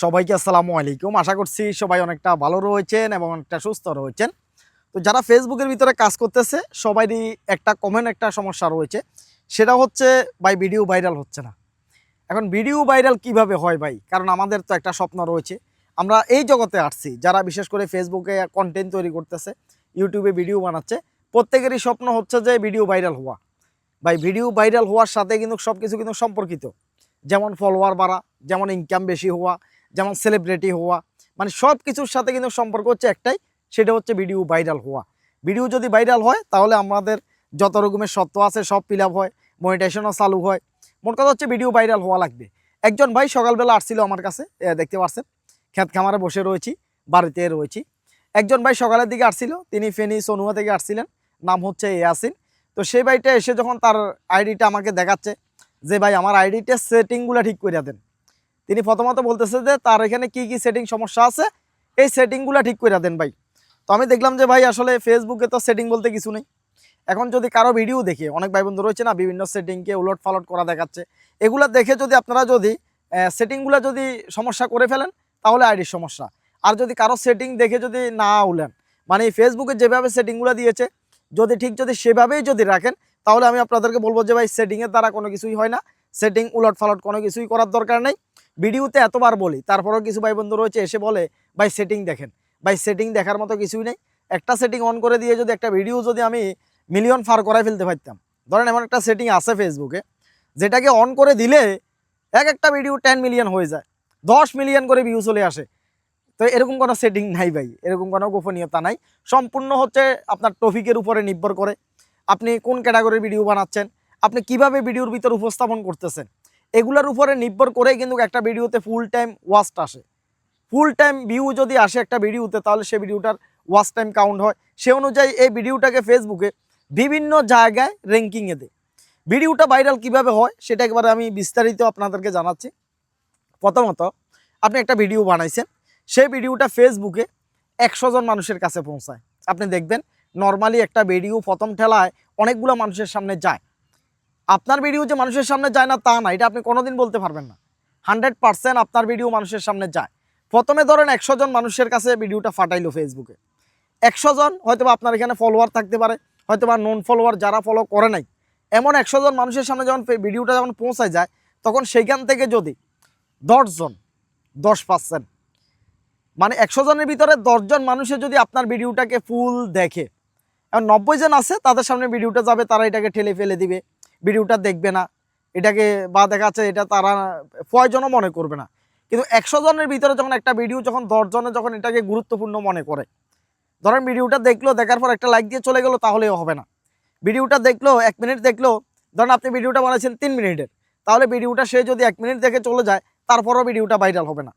সবাইকে আসসালামু আলাইকুম। আশা করছি সবাই অনেকটা ভালো রয়েছেন এবং অনেকটা সুস্থ রয়েছেন। তো যারা ফেসবুকের ভিতরে কাজ করতেছে সবারই একটা কমন একটা সমস্যা রয়েছে, সেটা হচ্ছে ভাই ভিডিও ভাইরাল হচ্ছে না। এখন ভিডিও ভাইরাল কিভাবে হয় ভাই? কারণ আমাদের তো একটা স্বপ্ন রয়েছে, আমরা এই জগতে আসছি যারা বিশেষ করে ফেসবুকে কন্টেন্ট তৈরি করতেছে, ইউটিউবে ভিডিও বানাচ্ছে, প্রত্যেকেরই স্বপ্ন হচ্ছে যে ভিডিও ভাইরাল হওয়া। ভাই ভিডিও ভাইরাল হওয়ার সাথে কিন্তু সব কিছু কিন্তু সম্পর্কিত, যেমন ফলোয়ার বাড়া, যেমন ইনকাম বেশি হওয়া, যেমন সেলিব্রিটি হওয়া, মানে সব কিছুর সাথে কিন্তু সম্পর্ক হচ্ছে একটাই, সেটা হচ্ছে ভিডিও ভাইরাল হওয়া। ভিডিও যদি ভাইরাল হয় তাহলে আমাদের যত রকমের সত্য আছে সব ফিল আপ হয়, মনিটাইজেশনও চালু হয়। মোট কথা হচ্ছে ভিডিও ভাইরাল হওয়া লাগবে। একজন ভাই সকালবেলা আসছিল আমার কাছে, দেখতে পাচ্ছেন ক্ষেত খামারে বসে রয়েছি, বাড়িতে রয়েছি। একজন ভাই সকালের দিকে আসছিল, তিনি ফেনী সনুয়া থেকে আসছিলেন, নাম হচ্ছে ইয়াসিন। তো সেই ভাইটা এসে যখন তার আইডিটা আমাকে দেখাচ্ছে যে ভাই আমার আইডিটা সেটিংগুলো ঠিক করে দেন, তিনি প্রথমত বলতেছে যে তার এখানে কি কি সেটিং সমস্যা আছে, এই সেটিংগুলো ঠিক করে দেন ভাই। তো আমি দেখলাম যে ভাই আসলে ফেসবুকে তো সেটিং বলতে কিছু নেই। এখন যদি কারো ভিডিও দেখে, অনেক ভাই বন্ধু রয়েছে না বিভিন্ন সেটিংকে উলট ফালট করা দেখাচ্ছে, এগুলো দেখে যদি আপনারা যদি সেটিংগুলো যদি সমস্যা করে ফেলেন তাহলে আইডির সমস্যা। আর যদি কারো সেটিং দেখে যদি না উলেন, মানে ফেসবুকে যেভাবে সেটিংগুলো দিয়েছে যদি ঠিক যদি সেভাবেই যদি রাখেন, তাহলে আমি আপনাদেরকে বলবো যে ভাই সেটিংয়ের দ্বারা কোনো কিছুই হয় না, সেটিং উলট ফালট কোনো কিছুই করার দরকার নেই। ভিডিওতে এতবার বলি, তারপরেও কিছু ভাই বন্ধু রয়েছে এসে বলে ভাই সেটিং দেখেন। ভাই সেটিং দেখার মতো কিছুই নেই। একটা সেটিং অন করে দিয়ে যদি একটা ভিডিও যদি আমি মিলিয়ন ফার করাই ফেলতে পারতাম, ধরেন এমন একটা সেটিং আছে ফেসবুকে যেটাকে অন করে দিলে একটা ভিডিও 10 মিলিয়ন হয়ে যায়, 10 মিলিয়ন করে ভিউ চলে আসে। তো এরকম কোনো সেটিং নাই ভাই, এরকম কোনো গোপনীয়তা নাই। সম্পূর্ণ হচ্ছে আপনার টপিকের উপরে নির্ভর করে, আপনি কোন ক্যাটাগরির ভিডিও বানাচ্ছেন, আপনি কিভাবে ভিডিওর ভিতর উপস্থাপন করতেছেন, এগুলোর উপরে নির্ভর করেই কিন্তু একটা ভিডিওতে ফুল টাইম ওয়াচ আসে। ফুল টাইম ভিউ যদি আসে একটা ভিডিওতে, তাহলে সেই ভিডিওটার ওয়াচ টাইম কাউন্ট হয়। সে অনুযায়ী এই ভিডিওটাকে ফেসবুকে বিভিন্ন জায়গায় র্যাঙ্কিংয়ে দেয়। ভিডিওটা ভাইরাল কিভাবে হয় সেটা একবারে আমি বিস্তারিত আপনাদেরকে জানাচ্ছি। প্রথমত, আপনি একটা ভিডিও বানাইছেন, সেই ভিডিওটা ফেসবুকে 100 জন মানুষের কাছে পৌঁছায়। আপনি দেখবেন নর্মালি একটা ভিডিও প্রথম ঠেলায় অনেকগুলো মানুষের সামনে যায়। আপনার ভিডিও যে মানুষের সামনে যায় না তা না, এটা আপনি কোনোদিন বলতে পারবেন না। 100% আপনার ভিডিও মানুষের সামনে যায়। প্রথমে ধরেন 100 জন মানুষের কাছে ভিডিওটা ফাটাইলো ফেসবুকে, 100 জন হয়তো আপনার এখানে ফলোয়ার থাকতে পারে, হয়তো বা নন ফলোয়ার যারা ফলো করে নাই, এমন 100 জন মানুষের সামনে যখন ভিডিওটা যখন পৌঁছায় যায়, তখন সেইখান থেকে যদি 10 জন, 10%, মানে 100 জনের ভিতরে 10 জন মানুষের যদি আপনার ভিডিওটাকে ফুল দেখে, এখন 90 জন আছে তাদের সামনে ভিডিওটা যাবে, তারা এটাকে ঠেলে ফেলে দিবে, ভিডিওটা দেখবে না, এটাকে বা দেখাচ্ছে এটা তারা প্রয়োজনও মনে করবে না। কিন্তু 100 জনের ভিতরে যখন একটা ভিডিও যখন 10 জনে যখন এটাকে গুরুত্বপূর্ণ মনে করে, ধরেন ভিডিওটা দেখলো, দেখার পর একটা লাইক দিয়ে চলে গেলো, তাহলেও হবে না। ভিডিওটা দেখলো 1 মিনিট দেখলো, ধরেন আপনি ভিডিওটা বানাচ্ছেন 3 মিনিটের, তাহলে ভিডিওটা সে যদি 1 মিনিট দেখে চলে যায়, তারপরও ভিডিওটা ভাইরাল হবে না।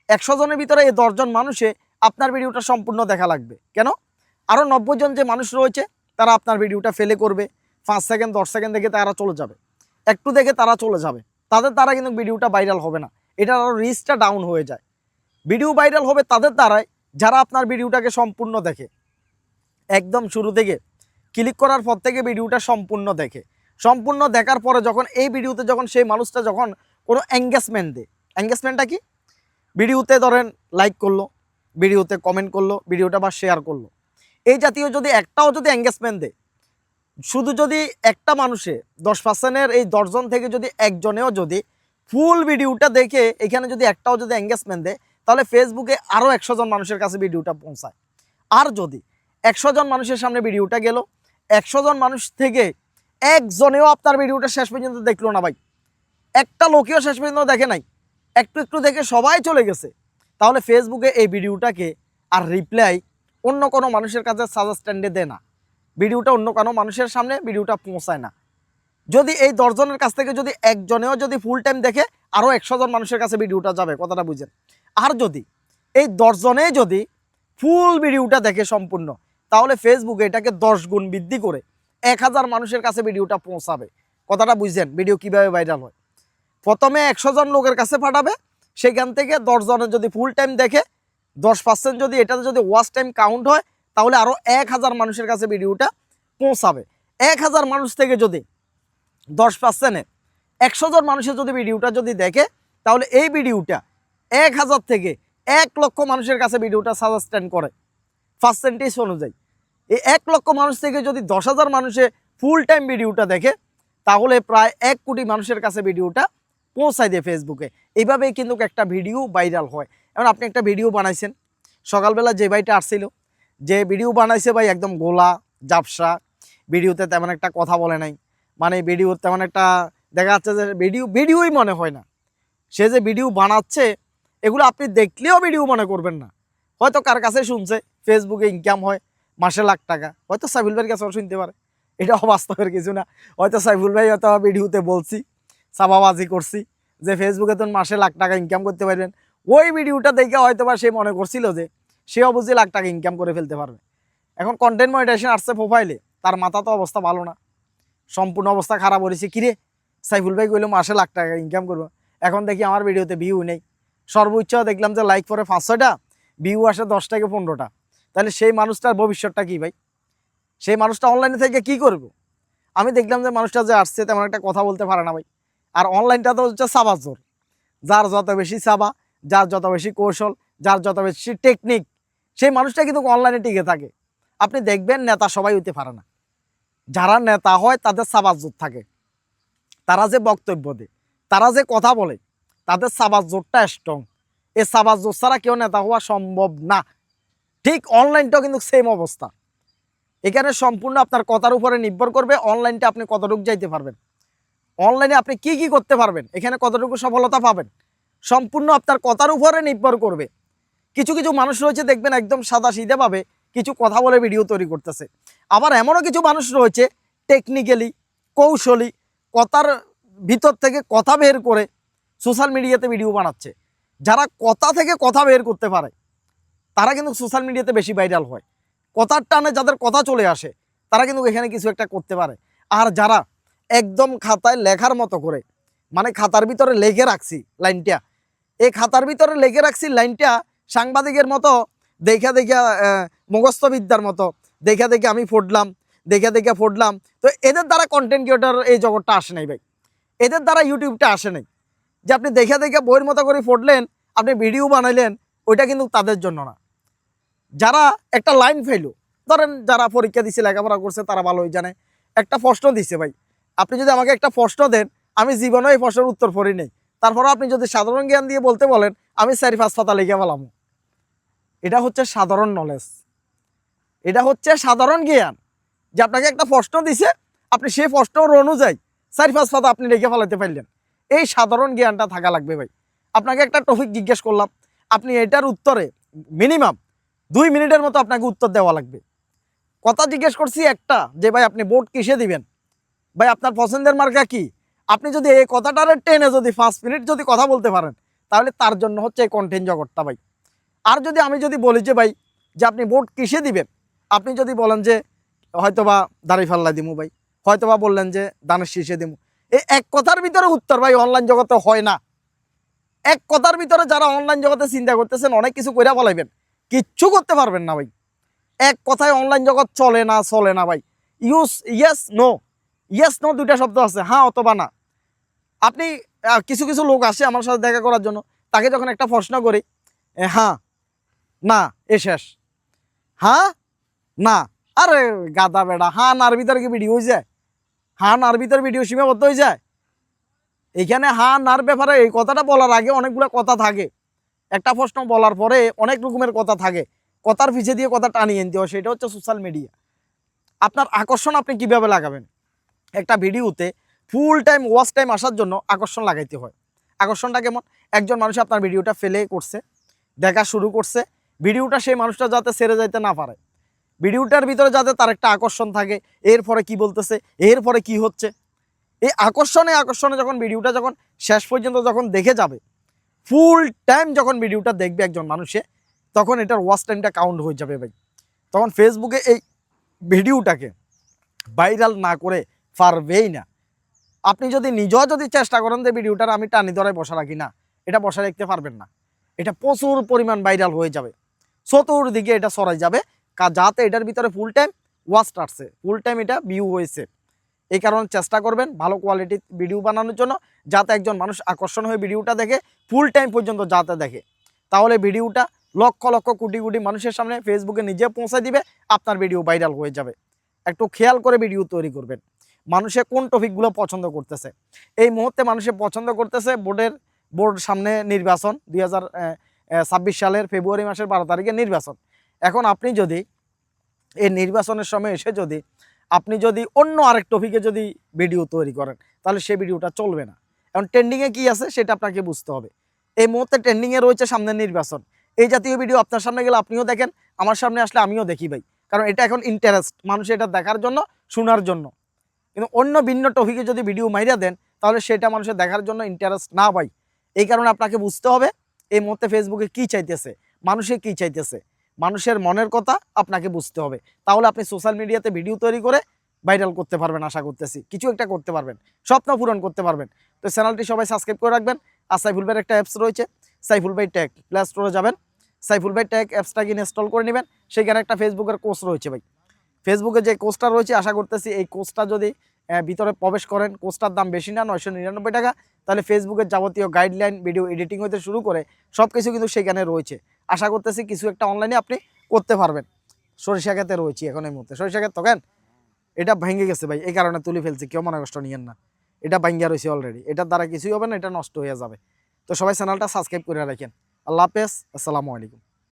100 জনের ভিতরে এই 10 জন মানুষে আপনার ভিডিওটা সম্পূর্ণ দেখা লাগবে। কেন? আরও 90 জন যে মানুষ রয়েছে তারা আপনার ভিডিওটা ফেলে করবে, 5 সেকেন্ড 10 সেকেন্ড দেখে তারা চলে যাবে, একটু দেখে তারা চলে যাবে, তাদের দ্বারা কিন্তু ভিডিওটা ভাইরাল হবে না, এটার আরও রিচটা ডাউন হয়ে যায়। ভিডিও ভাইরাল হবে তাদের দ্বারাই যারা আপনার ভিডিওটাকে সম্পূর্ণ দেখে, একদম শুরু থেকে ক্লিক করার পর থেকে ভিডিওটা সম্পূর্ণ দেখে, সম্পূর্ণ দেখার পরে যখন এই ভিডিওতে যখন সেই মানুষটা যখন কোনো এঙ্গেজমেন্ট দেয়, এঙ্গেজমেন্টটা কি? ভিডিওতে ধরেন লাইক করলো, ভিডিওতে কমেন্ট করলো, ভিডিওটা বা শেয়ার করলো, এই জাতীয় যদি একটাও যদি এঙ্গেজমেন্ট দেয়, শুধু যদি একটা মানুষে 10%-এর এই 10 জন থেকে যদি একজনেও যদি ফুল ভিডিওটা দেখে এখানে যদি একটাও যদি এঙ্গেজমেন্ট দেয়, তাহলে ফেসবুকে আরও 100 জন মানুষের কাছে ভিডিওটা পৌঁছায়। আর যদি 100 জন মানুষের সামনে ভিডিওটা গেল, 100 জন মানুষ থেকে একজনেও আপনার ভিডিওটা শেষ পর্যন্ত দেখলো না ভাই, একটা লোকেও শেষ পর্যন্ত দেখে নাই, একটু একটু দেখে সবাই চলে গেছে, তাহলে ফেসবুকে এই ভিডিওটাকে আর রিপ্লাই অন্য কোনো মানুষের কাছে সাজেস্টেন্ডে দেয় না, ভিডিওটা অন্য কোনো মানুষের সামনে ভিডিওটা পৌঁছায় না। যদি এই 10 জনের কাছ থেকে যদি একজনেও যদি ফুল টাইম দেখে, আরও 100 জন মানুষের কাছে ভিডিওটা যাবে, কথাটা বুঝেন। আর যদি এই 10 জনে যদি ফুল ভিডিওটা দেখে সম্পূর্ণ, তাহলে ফেসবুকে এটাকে 10 গুণ বৃদ্ধি করে 1000 মানুষের কাছে ভিডিওটা পৌঁছাবে, কথাটা বুঝছেন। ভিডিও কিভাবে ভাইরাল হয়? প্রথমে 100 জন লোকের কাছে পাঠাবে, সেখান থেকে 10 জনের যদি ফুল টাইম দেখে, 10% যদি এটাতে যদি ওয়াচ টাইম কাউন্ট হয়, তাহলে আরও 1000 মানুষের কাছে ভিডিওটা পৌঁছাবে। 1000 মানুষ থেকে যদি 10%-এ 100 জন মানুষের যদি ভিডিওটা যদি দেখে, তাহলে এই ভিডিওটা 1000 থেকে 1 লক্ষ মানুষের কাছে ভিডিওটা সাজেস্টেন্ড করে পার্সেন্টেজ অনুযায়ী। এই 1 লক্ষ মানুষ থেকে যদি 10,000 মানুষে ফুল টাইম ভিডিওটা দেখে, তাহলে প্রায় 1 কোটি মানুষের কাছে ভিডিওটা পৌঁছায় দেয় ফেসবুকে। এইভাবেই কিন্তু একটা ভিডিও ভাইরাল হয়। এখন আপনি একটা ভিডিও বানাইছেন, সকালবেলা যে ভাইটা আসছিল, যে ভিডিও বানাইছে ভাই একদম গোলা জাপসা, ভিডিওতে তেমন একটা কথা বলে নাই, মানে ভিডিও তেমন একটা দেখা যাচ্ছে যে ভিডিওই মনে হয় না। সে যে ভিডিও বানাচ্ছে এগুলো আপনি দেখলেও ভিডিও মনে করবেন না। হয়তো কার কাছে শুনছে ফেসবুকে ইনকাম হয় মাসে লাখ টাকা, হয়তো সাইফুল ভাইয়ের কাছেও শুনতে পারে, এটা অবাস্তবের কিছু না। হয়তো সাইফুল ভাই হয়তো ভিডিওতে বলছি, চাপাবাজি করছি যে ফেসবুকে তো মাসে লাখ টাকা ইনকাম করতে পারবেন, ওই ভিডিওটা দেখে হয়তো বা সে মনে করছিল যে সেও বুঝি লাখ টাকা ইনকাম করে ফেলতে পারবে। এখন কন্টেন্ট মনিটাইজেশন আসছে প্রোফাইলে, তার মাথা তো অবস্থা ভালো না, সম্পূর্ণ অবস্থা খারাপ হয়েছে। কিরে সাইফুল ভাই কইলো মাসে লাখ টাকা ইনকাম করবো, এখন দেখি আমার ভিডিওতে ভিউ নেই, সর্বোচ্চ দেখলাম যে লাইক পরে 500টা, ভিউ আসে 10 থেকে 15টা। তাহলে সেই মানুষটার ভবিষ্যৎটা কি ভাই? সেই মানুষটা অনলাইনে থেকে কি করবো? আমি দেখলাম যে মানুষটা যে আসছে তেমন একটা কথা বলতে পারে না ভাই। আর অনলাইনটা তো হচ্ছে চাবার জোর, যার যত বেশি চাবা, যার যত বেশি কৌশল, যার যত বেশি টেকনিক, সেই মানুষটা কিন্তু অনলাইনে টিকে থাকে। আপনি দেখবেন নেতা সবাই হইতে পারে না, যারা নেতা হয় তাদের চাবার জোর থাকে, তারা যে বক্তব্য দেয়, তারা যে কথা বলে, তাদের চাবার জোরটা স্ট্রং। এই চাবার জোর ছাড়া কেউ নেতা হওয়া সম্ভব না। ঠিক অনলাইনটাও কিন্তু সেম অবস্থা। এখানে সম্পূর্ণ আপনার কথার উপরে নির্ভর করবে অনলাইনটা আপনি কতটুকু যাইতে পারবেন, অনলাইনে আপনি কি কি করতে পারবেন, এখানে কতটুকু সফলতা পাবেন, সম্পূর্ণ আপনার কথার উপরে নির্ভর করবে। কিছু কিছু মানুষ রয়েছে দেখবেন একদম সাদা সিধেভাবে কিছু কথা বলে ভিডিও তৈরি করতেছে। আবার এমনও কিছু মানুষ রয়েছে টেকনিক্যালি কৌশলী কথার ভিতর থেকে কথা বের করে সোশ্যাল মিডিয়াতে ভিডিও বানাচ্ছে। যারা কথা থেকে কথা বের করতে পারে তারা কিন্তু সোশ্যাল মিডিয়াতে বেশি ভাইরাল হয়। কথার টানে যাদের কথা চলে আসে তারা কিন্তু এখানে কিছু একটা করতে পারে। আর যারা একদম খাতায় লেখার মতো করে, মানে খাতার ভিতরে লিখে রাখছি লাইনটা, এই খাতার ভিতরে লিখে রাখছি লাইনটা সাংবাদিকের মতো দেখা দেখা মুখস্থবিদ্যার মতো দেখা দেখে আমি ফোটলাম, দেখা ফোটলাম। তো এদের দ্বারা কন্টেন্ট ক্রিয়েটর এই জগৎটা আসে নাই ভাই, এদের দ্বারা ইউটিউবটা আসে নাই। যে আপনি দেখা বইয়ের মতো করে ফোটলেন, আপনি ভিডিও বানাইলেন, ওইটা কিন্তু তাদের জন্য না। যারা একটা লাইন ফেলো, ধরেন যারা পরীক্ষা দিচ্ছে লেখাপড়া করছে তারা ভালোই জানে, একটা প্রশ্ন দিচ্ছে ভাই, আপনি যদি আমাকে একটা প্রশ্ন দেন, আমি জীবনে এই প্রশ্নের উত্তর পড়ি নেই, তারপরও আপনি যদি সাধারণ জ্ঞান দিয়ে বলতে বলেন, আমি 4-5 পাতা লিখে পেলাম। এটা হচ্ছে সাধারণ নলেজ, এটা হচ্ছে সাধারণ জ্ঞান। যে আপনাকে একটা প্রশ্ন দিছে, আপনি সেই প্রশ্নের অনুযায়ী 4-5 পাতা আপনি লিখে ফেলাতে পারলেন, এই সাধারণ জ্ঞানটা থাকা লাগবে ভাই। আপনাকে একটা টপিক জিজ্ঞেস করলাম, আপনি এটার উত্তরে মিনিমাম 2 মিনিটের মতো আপনাকে উত্তর দেওয়া লাগবে। কথা জিজ্ঞেস করছি একটা, যে ভাই আপনি ভোট কিসে দিবেন, ভাই আপনার পছন্দের মার্কা কি, আপনি যদি এই কথাটারে টেনে যদি 5 মিনিট যদি কথা বলতে পারেন, তাহলে তার জন্য হচ্ছে এই কন্টেন্ট জগৎটা ভাই। আর যদি আমি যদি বলি যে ভাই যে আপনি ভোট কিসে দিবেন, আপনি যদি বলেন যে হয়তোবা দাঁড়িপাল্লা দিমু ভাই, হয়তোবা বললেন যে দানের শীষে দিমু, এই এক কথার ভিতরে উত্তর ভাই অনলাইন জগতে হয় না। এক কথার ভিতরে যারা অনলাইন জগতে চিন্তা করতেছেন অনেক কিছু কইরা বলাইবেন, কিচ্ছু করতে পারবেন না ভাই। এক কথায় অনলাইন জগৎ চলে না ভাই। ইয়েস নো, ইয়েস নো দুইটা শব্দ আছে, হ্যাঁ অথবা না। আপনি কিছু কিছু লোক আসে আমার সাথে দেখা করার জন্য, তাকে যখন একটা প্রশ্ন করি, হ্যাঁ না এ শেষ, হ্যাঁ না, আরে গাদা বেড়া, হ্যাঁ নার ভিতরে কি ভিডিও হয়ে যায়? হ্যাঁ নার ভিতরে ভিডিও সীমাবদ্ধ হয়ে যায়? এইখানে হ্যাঁ নার ব্যাপারে এই কথাটা বলার আগে অনেকগুলো কথা থাকে, একটা প্রশ্ন বলার পরে অনেক রকমের কথা থাকে, কথার পিছে দিয়ে কথা টানিয়ে নিতে হয়, সেটা হচ্ছে সোশ্যাল মিডিয়া। আপনার আকর্ষণ আপনি কিভাবে লাগাবেন, একটা ভিডিওতে ফুল টাইম ওয়াচ টাইম আসার জন্য আকর্ষণ লাগাইতে হয়। আকর্ষণটা কেমন? একজন মানুষ আপনার ভিডিওটা ফেলে করছে, দেখা শুরু করছে, ভিডিওটা সেই মানুষটা যাতে ছেড়ে যাইতে না পারে, ভিডিওটার ভিতরে যাতে তার একটা আকর্ষণ থাকে, এরপরে কি বলতেছে, এরপরে কি হচ্ছে, এই আকর্ষণে যখন ভিডিওটা যখন শেষ পর্যন্ত যখন দেখে যাবে, ফুল টাইম যখন ভিডিওটা দেখবে একজন মানুষে, তখন এটার ওয়াচ টাইমটা কাউন্ট হয়ে যাবে ভাই। তখন ফেসবুকে এই ভিডিওটাকে ভাইরাল না করে পারবেই না। আপনি যদি নিজেও যদি চেষ্টা করেন যে ভিডিওটার আমি টানি ধরায় বসা রাখি না, এটা বসা রাখতে পারবেন না। এটা প্রচুর পরিমাণ ভাইরাল হয়ে যাবে, চতুর্দিকে এটা ছড়াই যাবে, যাতে এটার ভিতরে ফুল টাইম ওয়াচ আসছে, ফুল টাইম এটা ভিউ হয়েছে। এই কারণে চেষ্টা করবেন ভালো কোয়ালিটির ভিডিও বানানোর জন্য, যাতে একজন মানুষ আকর্ষণ হয়ে ভিডিওটা দেখে ফুল টাইম পর্যন্ত যাতে দেখে, তাহলে ভিডিওটা লক্ষ লক্ষ কোটি কোটি মানুষের সামনে ফেসবুকে নিজে পৌঁছে দিবে, আপনার ভিডিও ভাইরাল হয়ে যাবে। একটু খেয়াল করে ভিডিও তৈরি করবেন। মানুষে কোন টপিকগুলো পছন্দ করতেছে, এই মুহূর্তে মানুষে পছন্দ করতেছে বোর্ড সামনে নির্বাচন 2026 সালের ফেব্রুয়ারি মাসের 12 তারিখে নির্বাচন। এখন আপনি যদি এই নির্বাচনের সময় এসে আপনি যদি অন্য আরেক টপিকে যদি ভিডিও তৈরি করেন, তাহলে সেই ভিডিওটা চলবে না। এখন ট্রেন্ডিংয়ে কি আছে সেটা আপনাকে বুঝতে হবে। এই মুহূর্তে ট্রেন্ডিংয়ে রয়েছে সামনের নির্বাচন, এই জাতীয় ভিডিও আপনার সামনে গেলে আপনিও দেখেন, আমার সামনে আসলে আমিও দেখি ভাই, কারণ এটা এখন ইন্টারেস্ট, মানুষ এটা দেখার জন্য, শোনার জন্য। কিন্তু অন্য ভিন্ন টপিকে যদি ভিডিও মাইরা দেন, তাহলে সেটা মানুষের দেখার জন্য ইন্টারেস্ট না ভাই। এই কারণে আপনাকে বুঝতে হবে এই মুহূর্তে ফেসবুকে কী চাইতেছে, মানুষে কী চাইতেছে, মানুষের মনের কথা আপনাকে বুঝতে হবে। তাহলে আপনি সোশ্যাল মিডিয়াতে ভিডিও তৈরি করে ভাইরাল করতে পারবেন, আশা করতেছি কিছু একটা করতে পারবেন, স্বপ্ন পূরণ করতে পারবেন। তো চ্যানেলটি সবাই সাবস্ক্রাইব করে রাখবেন। আর সাইফুল ভাইয়ের একটা অ্যাপস রয়েছে, সাইফুল ভাই ট্যাগ, প্লে স্টোরে যাবেন, সাইফুল ভাই ট্যাগ অ্যাপসটাকে ইনস্টল করে নেবেন। সেখানে একটা ফেসবুকের কোর্স রয়েছে ভাই, ফেসবুকে যে কোর্সটা রয়েছে, আশা করতেছি এই কোর্সটা যদি ভিতরে প্রবেশ করেন, কোর্সটার দাম বেশি না, 999 টাকা। তাহলে ফেসবুকের যাবতীয় গাইডলাইন, ভিডিও এডিটিং হতে শুরু করে সব কিছু কিন্তু সেখানে রয়েছে। আশা করতেছি কিছু একটা অনলাইনে আপনি করতে পারবেন। সরিষা খেতে রয়েছি এখন এই মুহূর্তে, সরিষা খেত তখন এটা ভেঙে গেছে ভাই, এই কারণে তুলে ফেলছি, কেউ মনে কষ্ট নিয়েন না। এটা ভাঙ্গিয়া রয়েছে অলরেডি, এটার দ্বারা কিছুই হবে না, এটা নষ্ট হয়ে যাবে। তো সবাই চ্যানেলটা সাবস্ক্রাইব করে রাখেন। আল্লাহ হাফেজ, আসসালামু আলাইকুম।